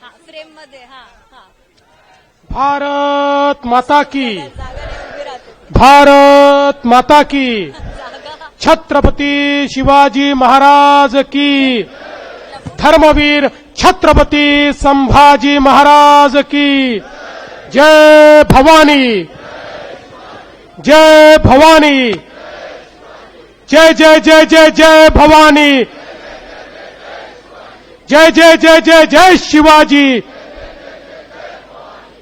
Frame मध्ये भारत माता की, जागा नाही उभी राहते भारत माता की, जागा छत्रपती शिवाजी महाराज की, धर्मवीर छत्रपती संभाजी महाराज की, जय भवानी, जय भवानी, जय जय जय जय जय भवानी, जय जय जय जय जय शिवाजी,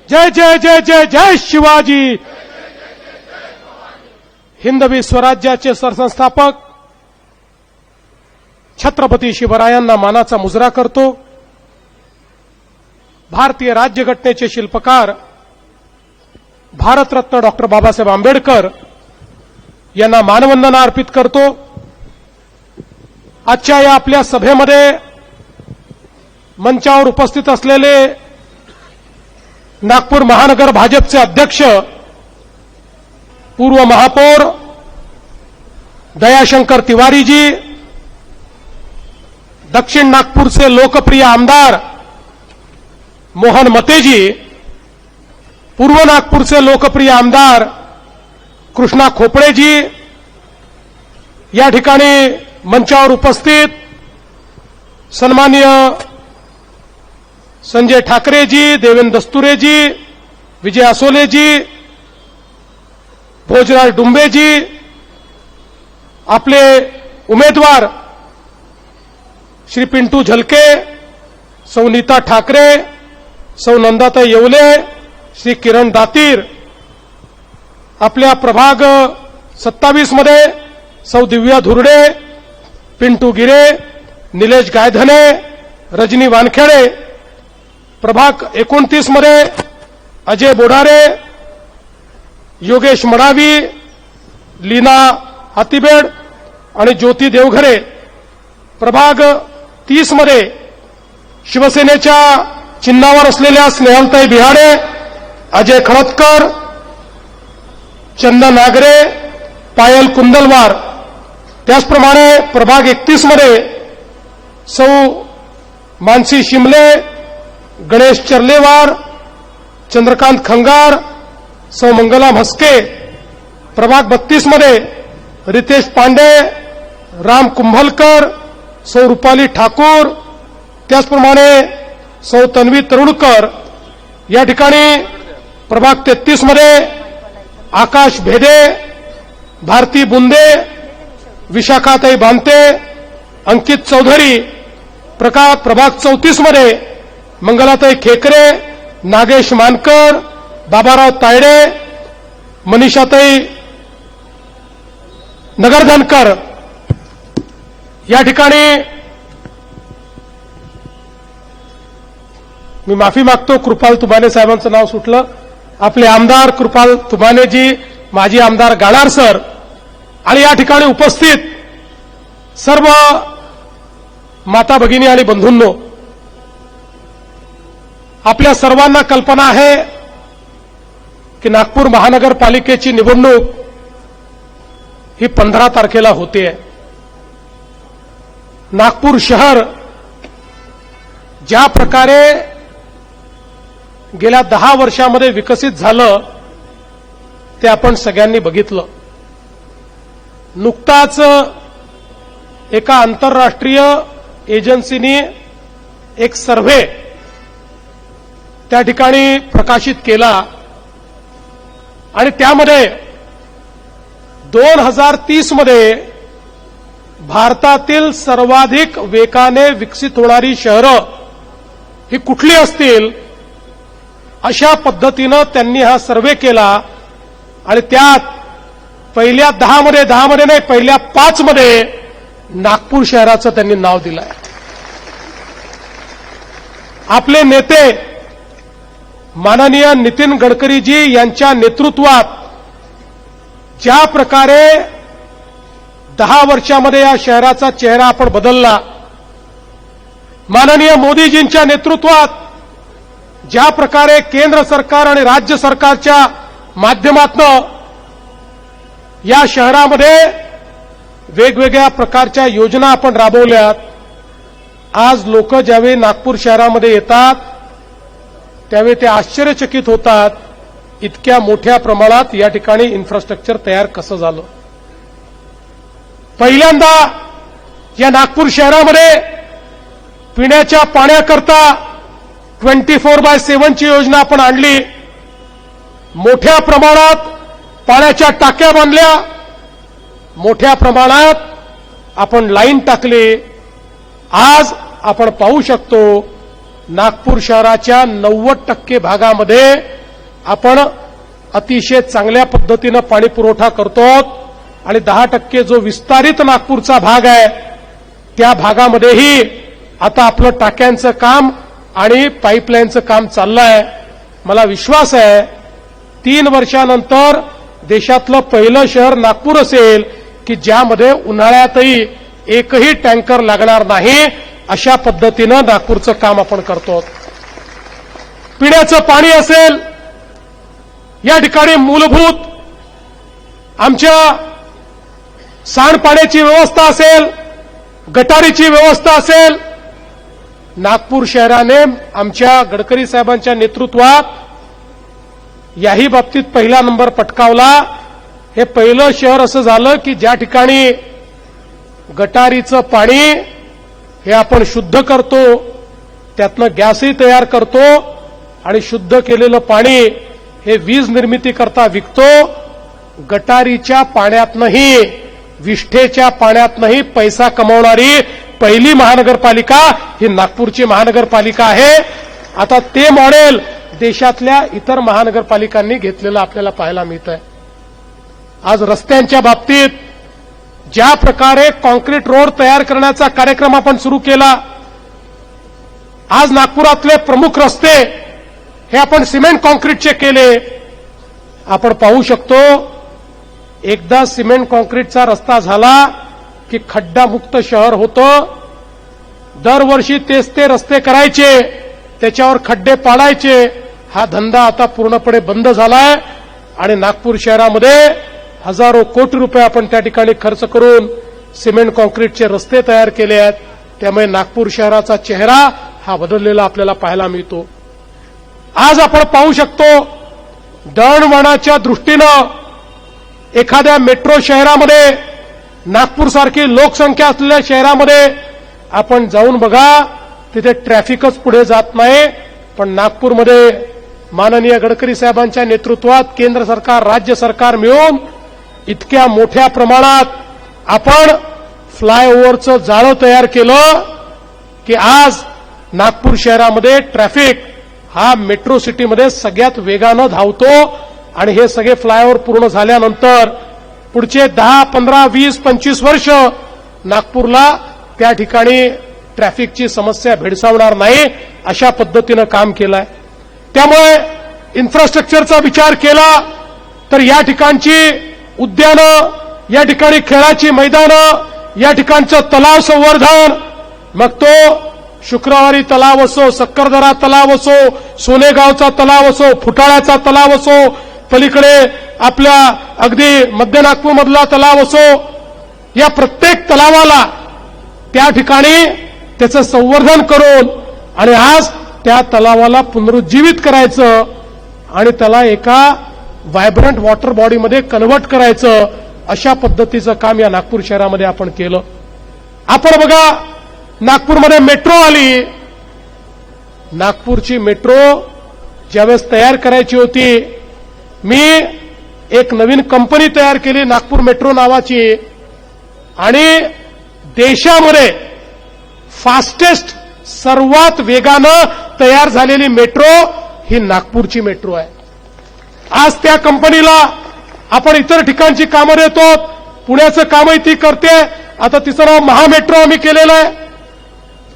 जय जय जय जय जय शिवाजी. हिंदवी स्वराज्याचे सरसंस्थापक छत्रपती शिवरायांना मानाचा मुजरा करतो. भारतीय राज्यघटनेचे शिल्पकार भारतरत्न डॉक्टर बाबासाहेब आंबेडकर यांना मानवंदना अर्पित करतो. आजच्या या आपल्या सभेमध्ये मंचावर उपस्थित असलेले नागपूर महानगर भाजपचे अध्यक्ष पूर्व महापौर दयाशंकर तिवारीजी, दक्षिण नागपूरचे लोकप्रिय आमदार मोहन मतेजी, पूर्व नागपूरचे लोकप्रिय आमदार कृष्णा खोपळेजी, या ठिकाणी मंचावर उपस्थित सन्माननीय संजय ठाकरेजी, देवेंद्र दस्तुरेजी, विजय आसोलेजी, भोजराज डुंबेजी, आपले उमेदवार श्री पिंटू झलके, सौ नीता ठाकरे, सौ नंदाताई येवले, श्री किरण दातीर, आपल्या प्रभाग 27 मध्ये सौ दिव्या धुर्डे, पिंटू गिरे, निलेश गायधने, रजनी वानखेडे, प्रभाग 29 मध्ये अजय बोढारे, योगेश मडावी, लीना हातीबेड आणि ज्योती देवघरे, प्रभाग 30 मध्ये शिवसेनेच्या चिन्हावर असलेल्या स्नेहलताई बिहाडे, अजय खळदकर, चंदन नागरे, पायल कुंदलवार, त्याचप्रमाणे प्रभाग 31 मध्ये सौ मानसी शिमले, गणेश चर्लेवार, चंद्रकांत खंगार, सौ मंगला म्हस्के, प्रभाग 32 मध्ये रितेश पांडे, राम कुंभलकर, सौ रुपाली ठाकूर, त्याचप्रमाणे सौ तन्वी तरुणकर, या ठिकाणी प्रभाग 33 मध्ये आकाश भेदे, भारती बुंदे, विशाखाताई बांते, अंकित चौधरी, प्रभाग 34 मध्ये मंगलाताई खेकरे, नागेश मानकर, बाबाराव तायडे, मनीषाताई नगरधनकर, या ठिकाणी मी माफी मागतो, कृपाल तुमाने साहेबांचं नाव सुटलं. आपले आमदार कृपाल तुमानेजी, माजी आमदार गाणार सर आणि या ठिकाणी उपस्थित सर्व माता भगिनी आणि बंधूंनो, आपल्या सर्वांना कल्पना आहे की नागपूर महानगरपालिकेची निवडणूक ही 15 तारखेला होते. नागपूर शहर ज्या प्रकारे गेल्या 10 वर्षामध्ये विकसित झालं ते आपण सगळ्यांनी बघितलं. नुकताच एका आंतरराष्ट्रीय एजन्सीने एक सर्व्हे त्या ठिकाणी प्रकाशित केला आणि त्यामध्ये 2030 मध्ये भारतातील सर्वाधिक वेगाने विकसित होणारी शहरं ही कुठली असतील अशा पद्धतीनं त्यांनी हा सर्व्हे केला आणि त्यात पहिल्या 10 मध्ये नाही, पहिल्या 5 मध्ये नागपूर शहराचं त्यांनी नाव दिलंय. आपले नेते माननीय नितीन गडकरीजी यांच्या नेतृत्वात ज्या प्रकारे 10 वर्षामध्ये या शहराचा चेहरा आपण बदलला, माननीय मोदीजींच्या नेतृत्वात ज्या प्रकारे केंद्र सरकार आणि राज्य सरकारच्या माध्यमातून या शहरामध्ये वेगवेगळ्या प्रकारच्या योजना आपण राबवल्यात. आज लोक ज्यावेळी नागपूर शहरामध्ये येतात त्यावेळी ते आश्चर्यचकित होतात, इतक्या मोठ्या प्रमाणात या ठिकाणी इन्फ्रास्ट्रक्चर तयार कसं झालं. पहिल्यांदा या नागपूर शहरामध्ये पिण्याच्या पाण्याकरता 24/7 ची योजना आपण आणली. मोठ्या प्रमाणात पाण्याच्या टाक्या बांधल्या, मोठ्या प्रमाणात आपण लाईन टाकली. आज आपण पाहू शकतो नागपूर शहराच्या 90% भागामध्ये आपण अतिशय चांगल्या पद्धतीनं पाणी पुरवठा करतो आणि 10% जो विस्तारित नागपूरचा भाग आहे त्या भागामध्येही आता आपलं टाक्यांचं काम आणि पाईपलाईनचं काम चाललं आहे. मला विश्वास आहे 3 वर्षानंतर देशातलं पहिलं शहर नागपूर असेल की ज्यामध्ये उन्हाळ्यातही एकही टँकर लागणार नाही, अशा पद्धतीनं नागपूरचं काम आपण करतो. पिण्याचं पाणी असेल, या ठिकाणी मूलभूत आमच्या सांडपाण्याची व्यवस्था असेल, गटारीची व्यवस्था असेल, नागपूर शहराने आमच्या गडकरी साहेबांच्या नेतृत्वात याही बाबतीत पहिला नंबर पटकावला. हे पहिलं शहर असं झालं की ज्या ठिकाणी गटारीचं पाणी हे आपण शुद्ध करतो, त्यातनं गॅसही तयार करतो आणि शुद्ध केलेलं पाणी हे वीज निर्मितीकरता विकतो. गटारीच्या पाण्यातनंही, विष्ठेच्या पाण्यातनंही पैसा कमावणारी पहिली महानगरपालिका ही नागपूरची महानगरपालिका आहे. आता ते मॉडेल देशातल्या इतर महानगरपालिकांनी घेतलेलं आपल्याला पाहायला मिळतंय. आज रस्त्यांच्या बाबतीत ज्या प्रकारे कॉन्क्रीट रोड तयार करण्याचा कार्यक्रम आपण सुरू केला, आज नागपुरातले प्रमुख रस्ते हे आपण सिमेंट कॉन्क्रीटचे केले. आपण पाहू शकतो एकदा सिमेंट कॉन्क्रीटचा रस्ता झाला की खड्डामुक्त शहर होतं. दरवर्षी तेच ते रस्ते करायचे, त्याच्यावर खड्डे पाडायचे. हा धंदा आता पूर्णपणे बंद झालाय आणि नागपूर शहरामध्ये हजारो कोटी रुपये आपण त्या ठिकाणी खर्च करून सिमेंट कॉन्क्रीटचे रस्ते तयार केले आहेत. त्यामुळे नागपूर शहराचा चेहरा हा बदललेला आपल्याला पाहायला मिळतो. आज आपण पाहू शकतो दळणवळणाच्या दृष्टीनं एखाद्या मेट्रो शहरामध्ये, नागपूरसारखी लोकसंख्या असलेल्या शहरामध्ये आपण जाऊन बघा, तिथे ट्रॅफिकच पुढे जात नाही. पण नागपूरमध्ये माननीय गडकरी साहेबांच्या नेतृत्वात केंद्र सरकार, राज्य सरकार मिळून इतक्या मोठ्या प्रमाणात आपण फ्लायओव्हरचं जाळं तयार केलं की आज नागपूर शहरामध्ये ट्रॅफिक हा मेट्रो सिटीमध्ये सगळ्यात वेगानं धावतो. आणि हे सगळे फ्लायओव्हर पूर्ण झाल्यानंतर पुढचे 10, 15, 20, 25 वर्ष नागपूरला त्या ठिकाणी ट्रॅफिकची समस्या भेडसावणार नाही, अशा पद्धतीनं काम केलंय. त्यामुळे इन्फ्रास्ट्रक्चरचा विचार केला तर या ठिकाणची उद्यानं, या ठिकाणी खेळाची मैदानं, या ठिकाणचं तलाव संवर्धन, मग तो शुक्रवारी तलाव असो, सक्करदरा तलाव असो, सोनेगावचा तलाव असो, फुटाळ्याचा तलाव असो, पलीकडे आपल्या अगदी मध्य नागपूरमधला तलाव असो, या प्रत्येक तलावाला त्या ठिकाणी त्याचं संवर्धन करून आणि आज त्या तलावाला पुनरुज्जीवित करायचं आणि त्याला एका व्हायब्रंट वॉटर बॉडीमध्ये कन्व्हर्ट करायचं, अशा पद्धतीचं काम या नागपूर शहरामध्ये आपण केलं. आपण बघा नागपूरमध्ये मेट्रो आली. नागपूरची मेट्रो ज्यावेळेस तयार करायची होती, मी एक नवीन कंपनी तयार केली नागपूर मेट्रो नावाची, आणि देशामध्ये फास्टेस्ट, सर्वात वेगानं तयार झालेली मेट्रो ही नागपूरची मेट्रो आहे. आज त्या कंपनीला आपण इतर ठिकाणची कामं देतो, पुण्याचं कामही ती करते. आता तिचं नाव महामेट्रो आम्ही केलेलं आहे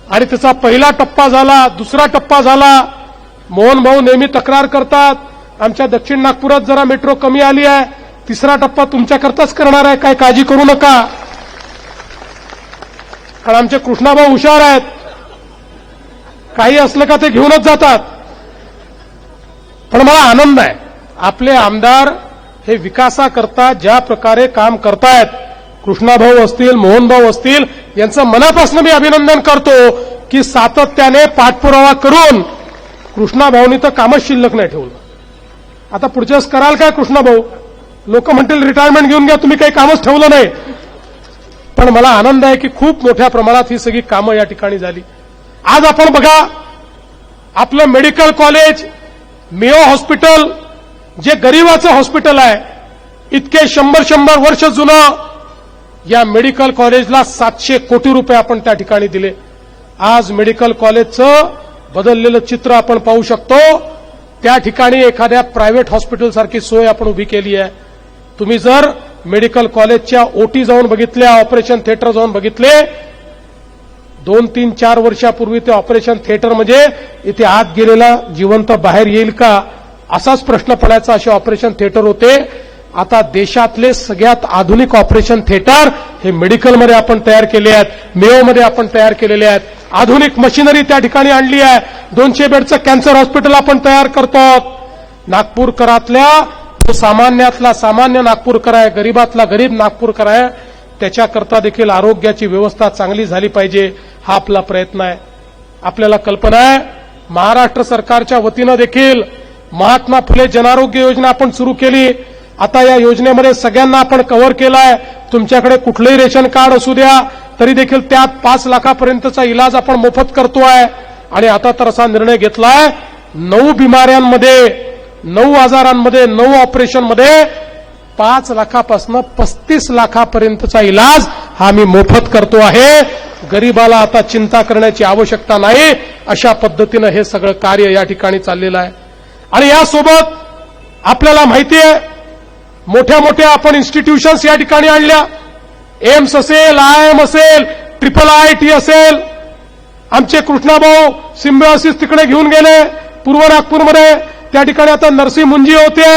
आणि त्याचा पहिला टप्पा झाला, दुसरा टप्पा झाला. मोहन भाऊ नेहमी तक्रार करतात, आमच्या दक्षिण नागपुरात जरा मेट्रो कमी आली आहे, तिसरा टप्पा तुमच्याकरताच करणार आहे, काय काळजी करू नका. कारण आमचे कृष्णाभाऊ हुशार आहेत, काही असलं का ते घेऊनच जातात. पण मला आनंद आहे, आपले आमदार हे विकासाकरता ज्या प्रकारे काम करतायत, कृष्णाभाऊ असतील, मोहनभाऊ असतील, यांचं मनापासून मी अभिनंदन करतो की सातत्याने पाठपुरावा करून कृष्णा भाऊनी तर कामच शिल्लक नाही ठेवलं. आता पुढच्या वेळेस कराल काय कृष्णा भाऊ? लोक म्हणतील रिटायरमेंट घेऊन घ्या, तुम्ही काही कामच ठेवलं नाही. पण मला आनंद आहे की खूप मोठ्या प्रमाणात ही सगळी कामं या ठिकाणी झाली. आज आपण बघा, आपलं मेडिकल कॉलेज, मेयो हॉस्पिटल, जे गरिबाचं हॉस्पिटल आहे, इतके 100 वर्ष जुनं, या मेडिकल कॉलेजला 700 कोटी रुपये आपण त्या ठिकाणी दिले. आज मेडिकल कॉलेजचं बदललेलं चित्र आपण पाहू शकतो. त्या ठिकाणी एखाद्या प्रायव्हेट हॉस्पिटलसारखी सोय आपण उभी केली आहे. तुम्ही जर मेडिकल कॉलेजच्या ओटी जाऊन बघितल्या, ऑपरेशन थिएटर जाऊन बघितले, 2, 3, 4 वर्षापूर्वी ते ऑपरेशन थिएटर म्हणजे इथे आत गेलेला जिवंत बाहेर येईल का असाच प्रश्न पडायचा, असे ऑपरेशन थिएटर होते. आता देशातले सगळ्यात आधुनिक ऑपरेशन थिएटर हे मेडिकलमध्ये आपण तयार केले आहेत, मेयोमध्ये आपण तयार केलेले आहेत. आधुनिक मशिनरी त्या ठिकाणी आणली आहे. 200 बेडचं कॅन्सर हॉस्पिटल आपण तयार करतो. नागपूरकरातल्या जो सामान्यातला सामान्य नागपूरकर आहे, गरीबातला गरीब नागपूरकर आहे, त्याच्याकरता देखील आरोग्याची व्यवस्था चांगली झाली पाहिजे, हा आपला प्रयत्न आहे. आपल्याला कल्पना आहे, महाराष्ट्र सरकारच्या वतीनं देखील महात्मा फुले जनआरोग्य योजना आपण सुरू केली. आता या योजनेमध्ये सगळ्यांना आपण कव्हर केलाय. तुमच्याकडे कुठलंही रेशन कार्ड असू द्या तरी देखील त्यात 5 लाखापर्यंतचा इलाज आपण मोफत करतोय. आणि आता तर असा निर्णय घेतलाय, 9 बिमाऱ्यांमध्ये, 9 आजारांमध्ये, 9 ऑपरेशनमध्ये 5 लाखापासून 35 लाखापर्यंतचा इलाज हा मी मोफत करतो आहे. गरीबाला आता चिंता करण्याची आवश्यकता नाही. अशा पद्धतीनं हे सगळं कार्य या ठिकाणी चाललेलं आहे. आणि यासोबत आपल्याला माहिती आहे, मोठ्या मोठ्या आपण इन्स्टिट्यूशन्स या ठिकाणी आणल्या. एम्स असेल, IIM असेल, IIIT असेल. आमचे कृष्णाभाऊ सिम्बायोसिस तिकडे घेऊन गेले पूर्व नागपूरमध्ये. त्या ठिकाणी आता नरसिंह मुंजी होते.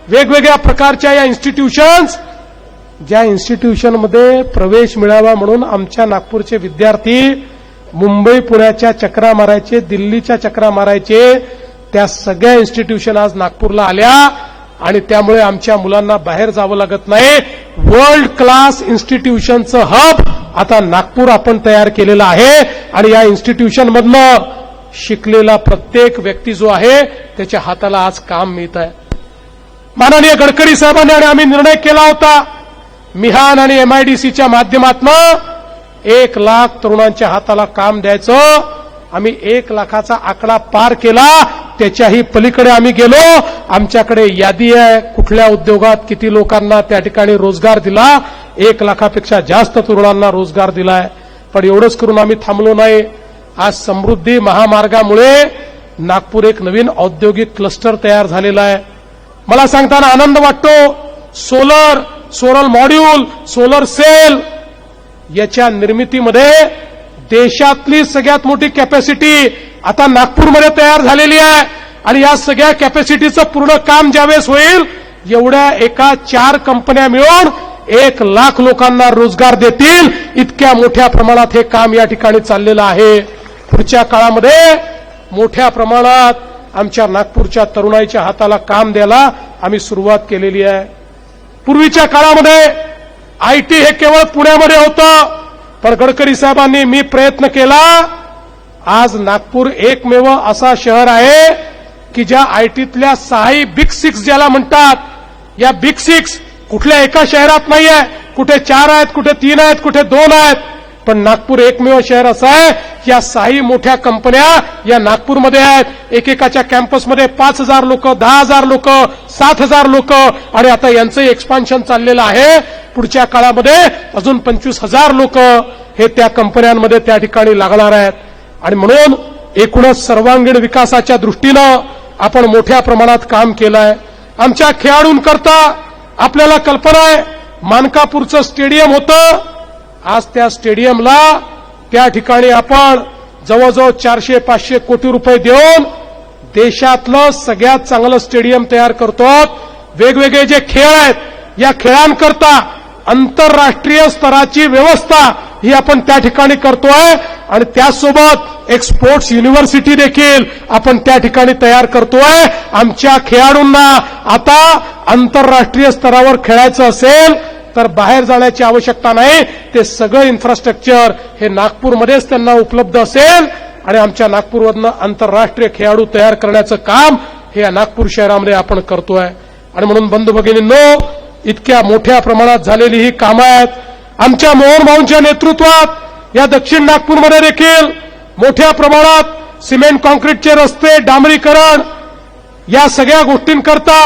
वेगवेगळ्या प्रकारच्या या इन्स्टिट्यूशन्स, ज्या इन्स्टिट्यूशनमध्ये प्रवेश मिळावा म्हणून आमच्या नागपूरचे विद्यार्थी मुंबई पुण्याच्या चक्रा मारायचे, दिल्लीच्या चक्रा मारायचे, त्या सगळ्या इन्स्टिट्यूशन आज नागपूरला आल्या. आणि त्यामुळे आमच्या मुलांना बाहेर जावं लागत नाही. वर्ल्ड क्लास इन्स्टिट्यूशनचं हब आता नागपूर आपण तयार केलेलं आहे. आणि या इन्स्टिट्यूशनमधनं शिकलेला प्रत्येक व्यक्ती जो आहे त्याच्या हाताला आज काम मिळत आहे. माननीय गडकरी साहेबांनी आणि आम्ही निर्णय केला होता, मिहान आणि MIDCच्या माध्यमातून 1 लाख तरुणांच्या हाताला काम द्यायचं. आम्ही 1 लाखाचा आकडा पार केला. त्याच्याही पलीकडे आम्ही गेलो. आमच्याकडे यादी आहे, कुठल्या उद्योगात किती लोकांना त्या ठिकाणी रोजगार दिला. 1 लाखापेक्षा जास्त तरुणांना रोजगार दिलाय. पण एवढंच करून आम्ही थांबलो नाही. आज समृद्धी महामार्गामुळे नागपूर एक नवीन औद्योगिक क्लस्टर तयार झालेला आहे. मला सांगताना आनंद वाटतो. सोलर मॉड्यूल, सोलर सेल याच्या निर्मितीमध्ये देशातली सगळ्यात मोठी कॅपॅसिटी आता नागपूरमध्ये तयार झालेली आहे. आणि या सगळ्या कॅपॅसिटीचं पूर्ण काम ज्यावेळेस होईल, एवढ्या एका 4 कंपन्या मिळून 1 लाख लोकांना रोजगार देतील. इतक्या मोठ्या प्रमाणात हे काम या ठिकाणी चाललेलं आहे. पुढच्या काळामध्ये मोठ्या प्रमाणात आमच्या नागपूरच्या तरुणाईच्या हाताला काम द्यायला आम्ही सुरुवात केलेली आहे. पूर्वीच्या काळामध्ये IT हे केवळ पुण्यामध्ये होतं. पण गडकरी साहेबांनी मी प्रयत्न केला. आज नागपूर एकमेव असा शहर आहे की ज्या ITतल्या 6 बिग 6 ज्याला म्हणतात, या बिग 6 कुठल्या एका शहरात नाही आहे. कुठे 4 आहेत, कुठे 3 आहेत, कुठे 2 आहेत. पण नागपूर एकमेव शहर असं आहे, या 6 मोठ्या कंपन्या या नागपूरमध्ये आहेत. एकेकाच्या कॅम्पसमध्ये 5,000 लोक, 10,000 लोक, 7,000 लोक. आणि आता यांचं एक्सपान्शन चाललेलं आहे. पुढच्या काळामध्ये अजून 25,000 लोक हे त्या कंपन्यांमध्ये त्या ठिकाणी लागणार आहेत. आणि म्हणून एकूणच सर्वांगीण विकासाच्या दृष्टीनं आपण मोठ्या प्रमाणात काम केलं आहे. आमच्या खेळाडूंकरता आपल्याला कल्पना आहे, मानकापूरचं स्टेडियम होतं. आज त्या स्टेडियमला त्या ठिकाणी आपण जवळजवळ 400-500 कोटी रुपये देऊन देशातलं सगळ्यात चांगलं स्टेडियम तयार करतो. वेगवेगळे जे खेळ आहेत, या खेळांकरता आंतरराष्ट्रीय स्तराची व्यवस्था ही आपण त्या ठिकाणी करतोय. आणि त्यासोबत एक स्पोर्ट्स युनिव्हर्सिटी देखील आपण त्या ठिकाणी तयार करतोय. आमच्या खेळाडूंना आता आंतरराष्ट्रीय स्तरावर खेळायचं असेल तर बाहेर जाण्याची आवश्यकता नाही. ते सगळं इन्फ्रास्ट्रक्चर हे नागपूरमध्येच त्यांना उपलब्ध असेल. आणि आमच्या नागपूरमधनं आंतरराष्ट्रीय खेळाडू तयार करण्याचं काम हे या नागपूर शहरामध्ये आपण करतोय. आणि म्हणून बंधू भगिनींनो, इतक्या मोठ्या प्रमाणात झालेली ही कामं आहेत. आमच्या मोहन भाऊंच्या नेतृत्वात या दक्षिण नागपूरमध्ये देखील मोठ्या प्रमाणात सिमेंट कॉन्क्रीटचे रस्ते, डांबरीकरण या सगळ्या गोष्टींकरता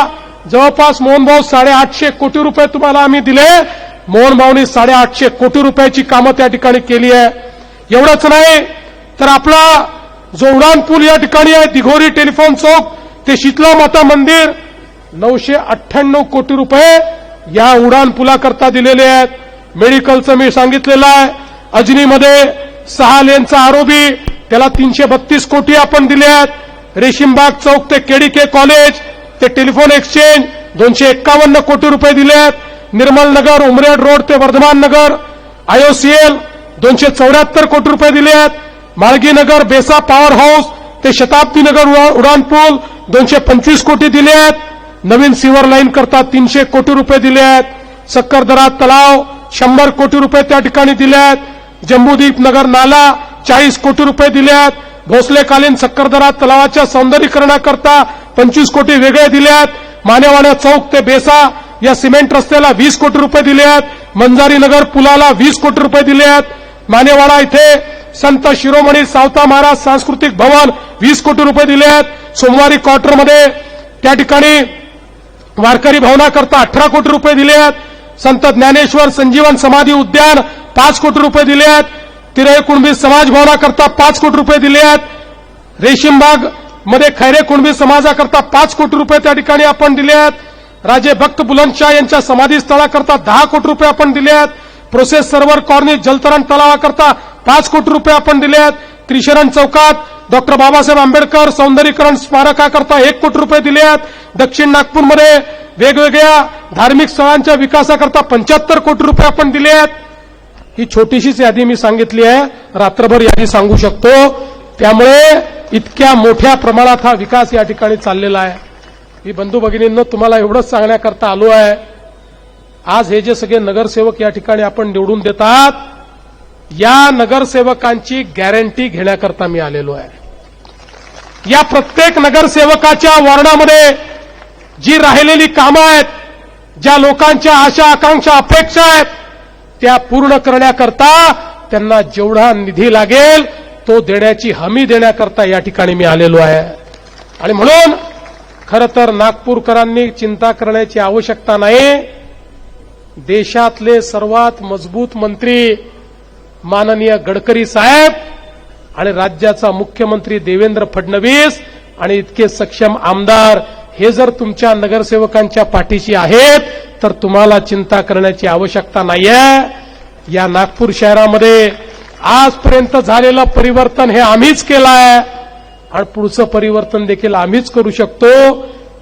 जवळपास मोहनभाऊ 850 कोटी रुपये तुम्हाला आम्ही दिले. मोहनभाऊंनी 850 कोटी रुपयाची कामं त्या ठिकाणी केली आहे. एवढंच नाही तर आपला जो उडान पूल या ठिकाणी आहे, दिघोरी टेलिफोन चौक ते शीतला माता मंदिर, 998 कोटी रुपये या उडान पुलाकरता दिलेले आहेत. मेडिकलचं मी सांगितलेलं आहे. अजनीमध्ये 6 लेनचा आरोबी, त्याला 332 कोटी आपण दिले आहेत. रेशीमबाग चौक ते केडीके कॉलेज ते टेलिफोन एक्सचेंज 251 कोटी रुपये दिले आहेत. निर्मल नगर, उमरेड रोड ते वर्धमान नगर आयओसीएल 274 कोटी रुपये दिले आहेत. माळगी नगर, बेसा पॉवर हाऊस ते शताब्दी नगर उडान पूल 225 कोटी दिले आहेत. नवीन सिव्हर लाईन करता 300 कोटी रुपये दिले आहेत. सक्करदरा तलाव 100 कोटी रुपये त्या ठिकाणी दिले आहेत. जम्बूदीप नगर नाला 40 कोटी रुपये दिले आहेत. भोसलेकालीन सक्करदरा तलावाच्या सौंदर्यीकरणाकरता 25 कोटी वेगळे दिले आहेत. मानेवाडा चौक ते बेसा या सिमेंट रस्त्याला 20 कोटी रुपये दिले आहेत. मंजारी नगर पुलाला 20 कोटी रुपये दिले आहेत. मानेवाडा इथे संत शिरोमणी सावता महाराज सांस्कृतिक भवन 20 कोटी रुपये दिले आहेत. सोमवारी क्वार्टरमध्ये त्या ठिकाणी वारकरी भवनाकरता 18 कोटी रुपये दिले आहेत. संत ज्ञानेश्वर संजीवन समाधी उद्यान 5 कोटी रुपये दिले आहेत. तिरळे कुणबी समाज भवनाकरता 5 कोटी रुपये दिले आहेत. रेशीमबाग मध्ये खैरे कुणबी समाजाकरता 5 कोटी रुपये त्या ठिकाणी आपण दिले आहेत. राजे भक्त बुलंदशाह यांच्या समाधी स्थळाकरता 10 कोटी रुपये आपण दिले आहेत. प्रोसेस सर्व्हर कॉर्निस जलतरण तलावाकरता 5 कोटी रुपये आपण दिले आहेत. त्रिशरण चौकात डॉक्टर बाबासाहेब आंबेडकर सौंदर्यीकरण स्मारकाकरता 1 कोटी रुपये दिले आहेत. दक्षिण नागपूरमध्ये वेगवेगळ्या धार्मिक स्थळांच्या विकासाकरता 75 कोटी रुपये आपण दिले आहेत. ही छोटीशीच यादी मी सांगितली आहे, रात्रभर यादी सांगू शकतो. त्यामुळे इतक्या मोठ्या प्रमाणात हा विकास या ठिकाणी चाललेला आहे. मी बंधू भगिनींनो तुम्हाला एवढंच सांगण्याकरता आलो आहे. आज हे जे सगळे नगरसेवक या ठिकाणी आपण निवडून देतात, या नगरसेवकांची गॅरंटी घेण्याकरता मी आलेलो आहे. या प्रत्येक नगरसेवकाच्या वॉर्डामध्ये जी राहिलेली कामं आहेत, ज्या लोकांच्या आशा आकांक्षा अपेक्षा आहेत, त्या पूर्ण करण्याकरता त्यांना जेवढा निधी लागेल तो देण्याची हमी देण्याकरता या ठिकाणी मी आलेलो आहे. आणि म्हणून खरं तर नागपूरकरांनी चिंता करण्याची आवश्यकता नाही. देशातले सर्वात मजबूत मंत्री माननीय गडकरी साहेब आणि राज्याचा मुख्यमंत्री देवेंद्र फडणवीस आणि इतके सक्षम आमदार हे जर तुमच्या नगरसेवकांच्या पाठीशी आहेत तर तुम्हाला चिंता करण्याची आवश्यकता नाहीये. या नागपूर शहरामध्ये आजपर्यंत झालेलं परिवर्तन हे आम्हीच केलं आहे आणि पुढचं परिवर्तन देखील आम्हीच करू शकतो.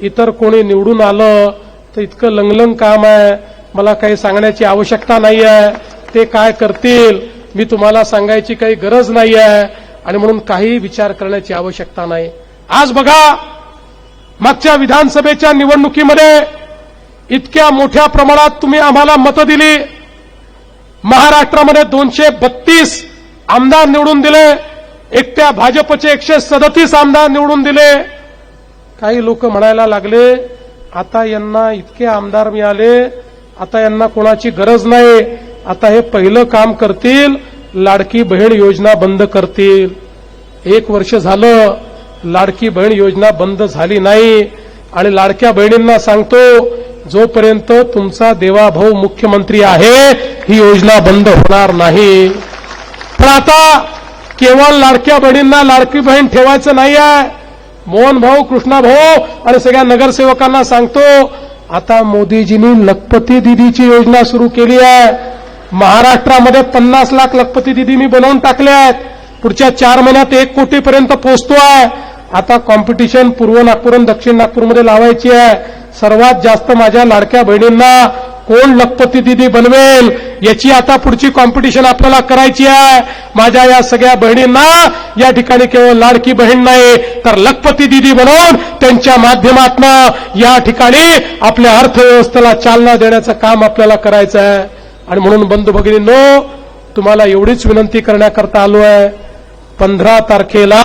इतर कोणी निवडून आलं तर इतकं लंगलंग काम आहे, मला काही सांगण्याची आवश्यकता नाही आहे. ते काय करतील मी तुम्हाला सांगायची काही गरज नाही आहे आणि म्हणून काही विचार करण्याची आवश्यकता नाही. आज बघा, मागच्या विधानसभेच्या निवडणुकीमध्ये इतक्या मोठ्या प्रमाणात तुम्ही आम्हाला मतं दिली. महाराष्ट्रामध्ये 232 आमदार निवडून दिले. एकट्या भाजपचे 137 आमदार निवडून दिले. काही लोक म्हणायला लागले, आता यांना इतके आमदार मिळाले, आता यांना कोणाची गरज नाही, आता हे पहिलं काम करतील, लाडकी बहीण योजना बंद करतील. 1 वर्ष झालं लाडकी बहीण योजना बंद झाली नाही. आणि लाडक्या बहिणींना सांगतो, जोपर्यंत तुमचा देवाभाऊ मुख्यमंत्री आहे ही योजना बंद होणार नाही. पण आता केवळ लाडक्या बहिणींना लाडकी बहीण ठेवायचं नाही आहे. मोहन भाऊ, कृष्णा भाऊ आणि सगळ्या नगरसेवकांना सांगतो, आता मोदीजींनी लखपती दीदीची योजना सुरू केली आहे. महाराष्ट्रामध्ये 50 लाख लखपती दीदी मी बनवून टाकले आहेत. पुढच्या 4 महिन्यात 1 कोटीपर्यंत पोहोचतो आहे. आता कॉम्पिटिशन पूर्व नागपूर आणि दक्षिण नागपूरमध्ये लावायची आहे. सर्वात जास्त माझ्या लाडक्या बहिणींना कोण लखपती दीदी बनवेल याची आता पुढची कॉम्पिटिशन आपल्याला करायची आहे. माझ्या या सगळ्या बहिणींना या ठिकाणी केवळ लाडकी बहीण नाही तर लखपती दीदी बनवून त्यांच्या माध्यमातून या ठिकाणी आपल्या अर्थव्यवस्थेला चालना देण्याचं काम आपल्याला करायचं आहे. आणि म्हणून बंधू भगिनींनो, तुम्हाला एवढीच विनंती करण्याकरता आलो आहे. 15 तारखेला